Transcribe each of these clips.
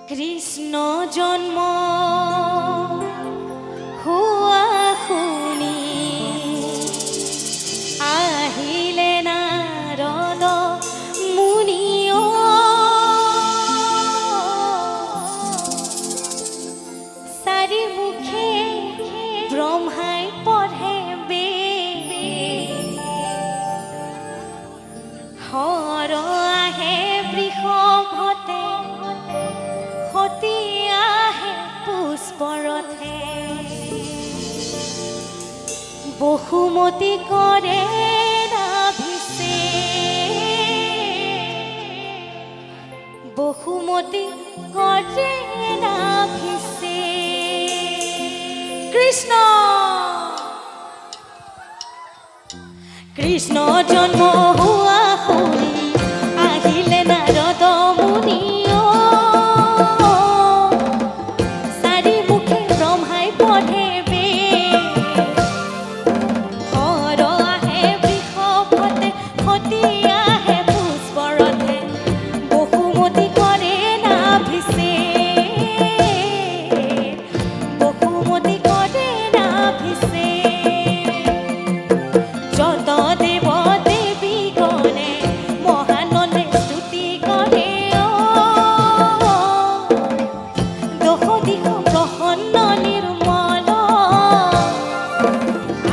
কৃষ্ণ জন্ম হোৱা শুনি আহিলে নাৰদ মুনিও চাৰি মুখে ব্ৰহ্মাই পঢ়ে হৰ আহে বৃষভতে সতী আহে পুষ্পৰথে বসুমতী কৰে নাভিছে বসুমতী কৰে নাভিছে কৃষ্ণ কৃষ্ণ জন্ম হোৱা শুনি আহিলে নাৰদ মুনিও চাৰি মুখে ব্ৰহ্মাই পঢ়ে হৰ আহে বৃষভতে সতী আহে পুষ্পৰথে বসুমতী কৰে নাভিছে বসুমতী কৰে নাভিছে যত দেৱ দেৱী গণে মহানন্দে স্তুতি কৰে দশ দিশ প্ৰসন্ন নিৰ্মল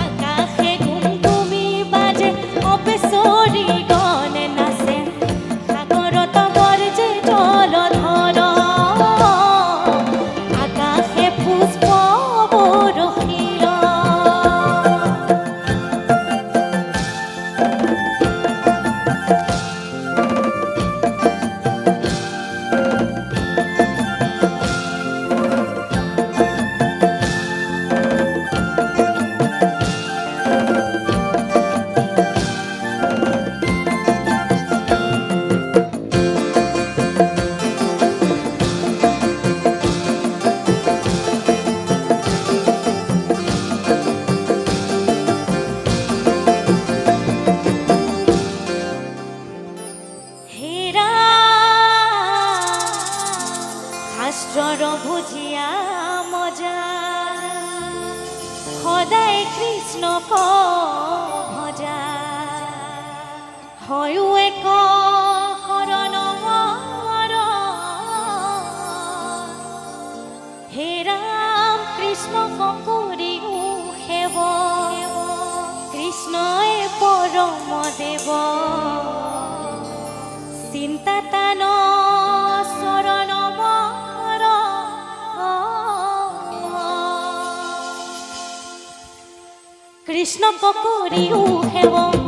আকাশে গুমগুমি বাজে অপেশ্বৰী গণে নাচে সাগৰত বৰজে জলধৰ আকাশে পুষ্প বৰষিৰ শাস্ত্ৰৰ ভুজিয়া মজা সদায় কৃষ্ণক ভজা হয়ো এক শৰণ হে ৰাম কৃষ্ণক কৰিও সেৱ কৃষ্ণই পৰম দেৱ চিন্তা তান শৰণ কৃষ্ণক কৰিও সেৱ